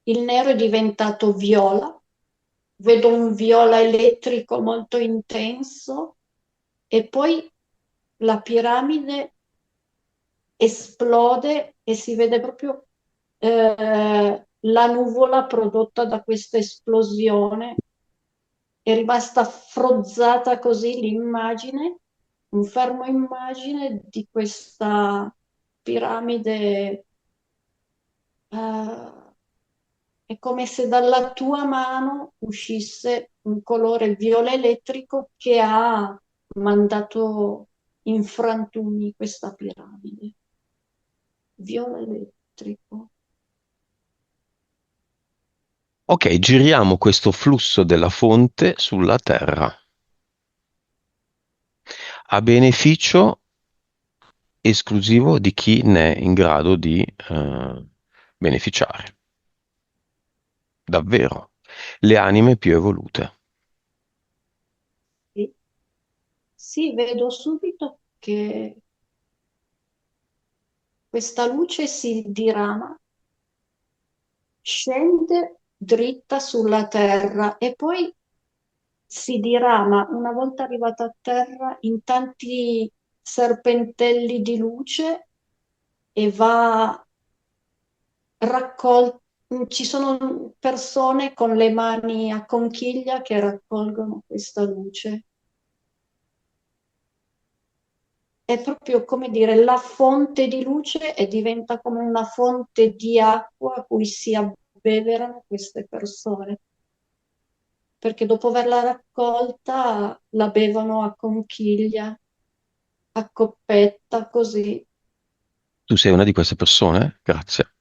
Speaker 2: il nero è diventato viola. Vedo un viola elettrico molto intenso e poi la piramide esplode e si vede proprio la nuvola prodotta da questa esplosione. È rimasta frozzata così l'immagine, un fermo immagine di questa piramide. È come se dalla tua mano uscisse un colore viola elettrico che ha mandato in frantumi questa piramide. Viola elettrico.
Speaker 1: Ok, giriamo questo flusso della fonte sulla Terra a beneficio esclusivo di chi ne è in grado di beneficiare. Davvero. Le anime più evolute.
Speaker 2: Sì, sì, vedo subito che questa luce si dirama, scende dritta sulla terra e poi si dirama, una volta arrivata a terra, in tanti serpentelli di luce e va raccolto. Ci sono persone con le mani a conchiglia che raccolgono questa luce. È proprio come dire, la fonte di luce e diventa come una fonte di acqua a cui si abbeverano queste persone. perché dopo averla raccolta la bevono a conchiglia, a coppetta, così.
Speaker 1: Tu sei una di queste persone? Grazie.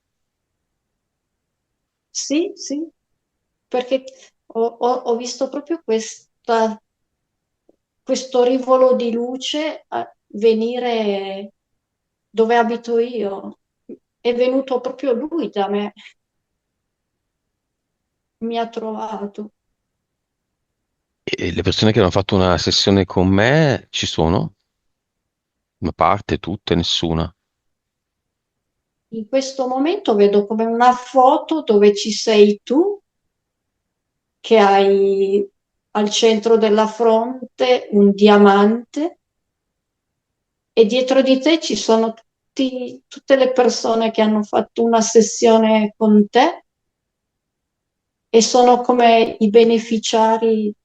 Speaker 2: Sì, sì, perché ho visto proprio questo rivolo di luce venire dove abito io. È venuto proprio lui da me, mi ha trovato.
Speaker 1: E le persone che hanno fatto una sessione con me ci sono? Una parte, tutte, nessuna?
Speaker 2: In questo momento vedo come una foto dove ci sei tu, che hai al centro della fronte un diamante e dietro di te ci sono tutte le persone che hanno fatto una sessione con te e sono come i beneficiari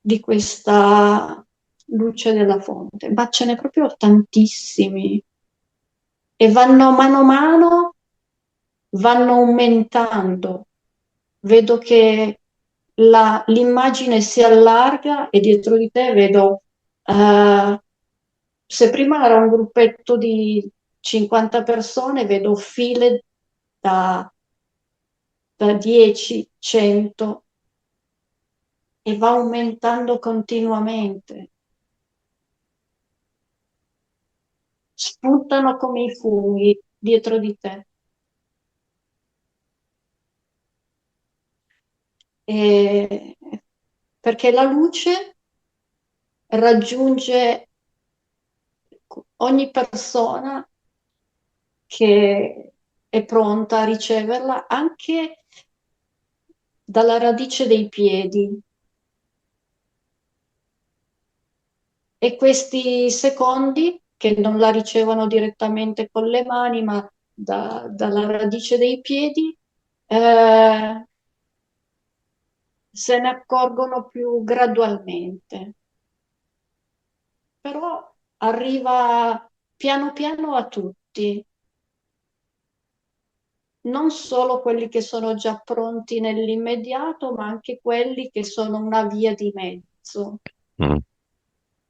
Speaker 2: di questa luce della fonte, ma ce n'è proprio tantissimi e vanno mano a mano, vanno aumentando. Vedo che l'immagine si allarga e dietro di te vedo, se prima era un gruppetto di 50 persone, vedo file da, da 10, 100 e va aumentando continuamente. Spuntano come i funghi dietro di te. E- perché la luce raggiunge ogni persona che è pronta a riceverla anche dalla radice dei piedi. E questi secondi che non la ricevono direttamente con le mani, ma dalla radice dei piedi, eh, se ne accorgono più gradualmente. Però arriva piano piano a tutti, non solo quelli che sono già pronti nell'immediato, ma anche quelli che sono una via di mezzo.
Speaker 1: Mm.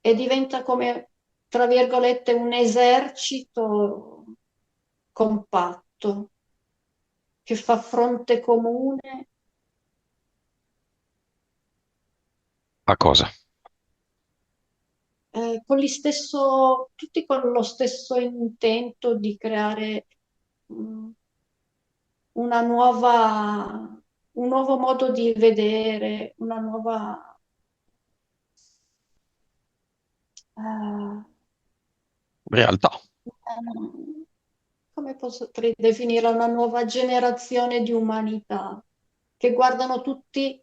Speaker 2: E diventa come, tra virgolette, un esercito compatto che fa fronte comune,
Speaker 1: A cosa?
Speaker 2: tutti con lo stesso intento di creare mm, una un nuovo modo di vedere, una nuova, eh,
Speaker 1: Realtà.
Speaker 2: come potrei definirla, una nuova generazione di umanità che guardano tutti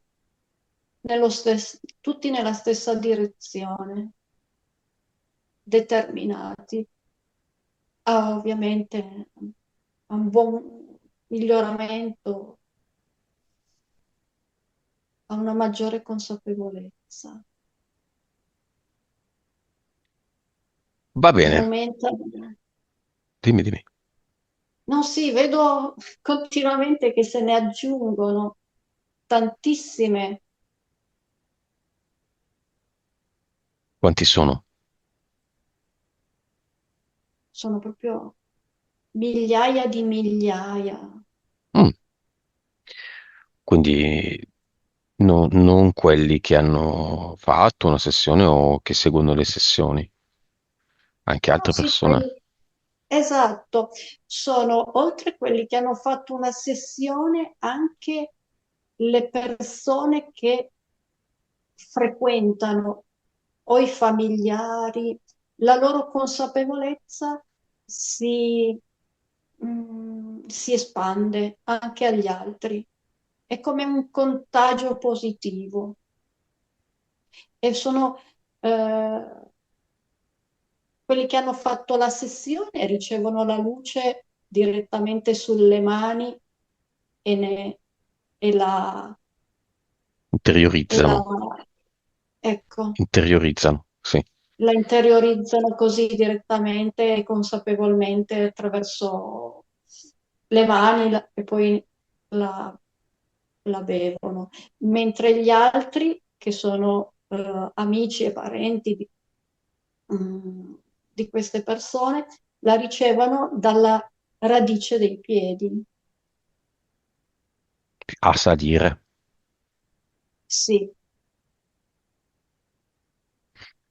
Speaker 2: nella stessa direzione, determinati ovviamente a un buon miglioramento, a una maggiore consapevolezza.
Speaker 1: Va
Speaker 2: E
Speaker 1: bene.
Speaker 2: aumenta.
Speaker 1: Dimmi, dimmi.
Speaker 2: No, sì, vedo continuamente che se ne aggiungono tantissime,
Speaker 1: Quanti sono?
Speaker 2: sono proprio migliaia di migliaia.
Speaker 1: Mm. Quindi non quelli che hanno fatto una sessione o che seguono le sessioni, anche
Speaker 2: No,
Speaker 1: altre
Speaker 2: sì,
Speaker 1: persone.
Speaker 2: esatto, sono oltre quelli che hanno fatto una sessione anche le persone che frequentano o i familiari, la loro consapevolezza si espande anche agli altri. È come un contagio positivo e sono quelli che hanno fatto la sessione ricevono la luce direttamente sulle mani e, ne- e la, e la,
Speaker 1: Interiorizzano,
Speaker 2: ecco,
Speaker 1: interiorizzano, sì.
Speaker 2: la interiorizzano così direttamente e consapevolmente attraverso le mani e poi la, la bevono, mentre gli altri, che sono amici e parenti mm, di queste persone, la ricevono dalla radice dei piedi.
Speaker 1: a salire.
Speaker 2: Sì,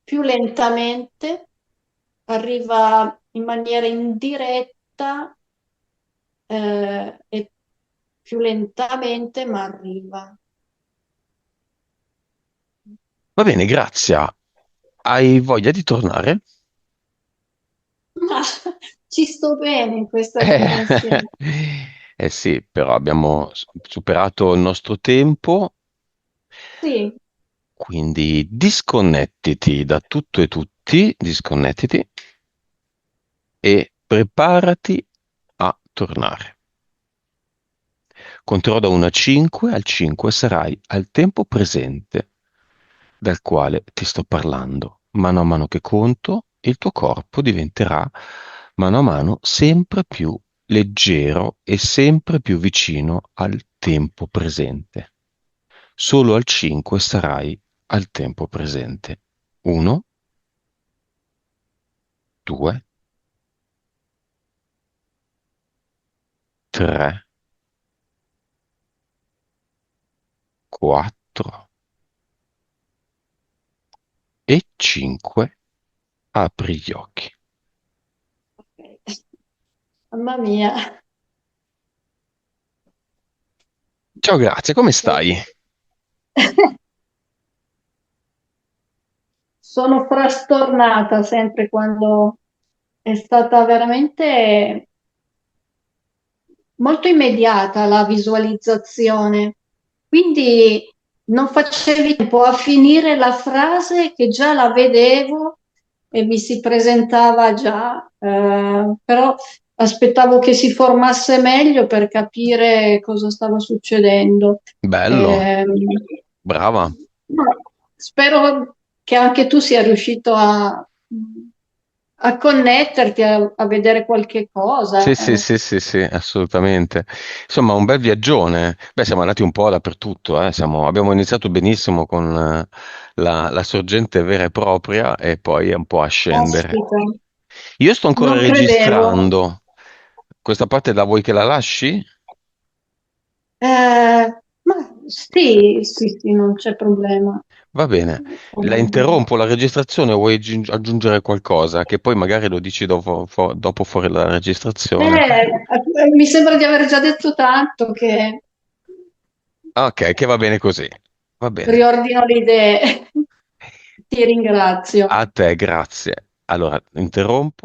Speaker 2: più lentamente, arriva in maniera indiretta e più lentamente, ma arriva.
Speaker 1: Va bene, Grazia. Hai voglia di tornare?
Speaker 2: Ma ci sto bene in questa
Speaker 1: Eh,
Speaker 2: dimensione.
Speaker 1: eh sì, però abbiamo superato il nostro tempo,
Speaker 2: Sì,
Speaker 1: quindi disconnettiti da tutto e tutti, disconnettiti e preparati a tornare. Conterò da 1 a 5, al 5 sarai al tempo presente dal quale ti sto parlando. Mano a mano che conto, il tuo corpo diventerà mano a mano sempre più leggero e sempre più vicino al tempo presente. Solo al 5 sarai al tempo presente. 1, 2, 3, 4 e 5. Apri gli occhi.
Speaker 2: ok. Mamma mia.
Speaker 1: Ciao, grazie, come stai?
Speaker 2: Sono frastornata sempre quando è stata veramente molto immediata la visualizzazione. Quindi non facevi tempo a finire la frase che già la vedevo e mi si presentava già, però aspettavo che si formasse meglio per capire cosa stava succedendo.
Speaker 1: Bello,
Speaker 2: Ehm,
Speaker 1: brava.
Speaker 2: no, spero che anche tu sia riuscito a connetterti, a vedere qualche cosa.
Speaker 1: Sì, sì, sì, sì, sì, assolutamente. Insomma, un bel viaggione. Beh, siamo andati un po' dappertutto, eh. Abbiamo iniziato benissimo con la sorgente vera e propria e poi un po' a scendere.
Speaker 2: Aspetta,
Speaker 1: Io sto ancora
Speaker 2: non credevo.
Speaker 1: registrando. Questa parte la vuoi che la lasci?
Speaker 2: Ma sì, sì, sì, non c'è problema.
Speaker 1: Va bene. La interrompo la registrazione o vuoi aggiungere qualcosa? Che poi magari lo dici dopo, dopo fuori la registrazione.
Speaker 2: Mi sembra di aver già detto tanto che
Speaker 1: Ok, che va bene così. Va bene.
Speaker 2: riordino le idee. Ti ringrazio.
Speaker 1: A te, grazie. Allora, interrompo.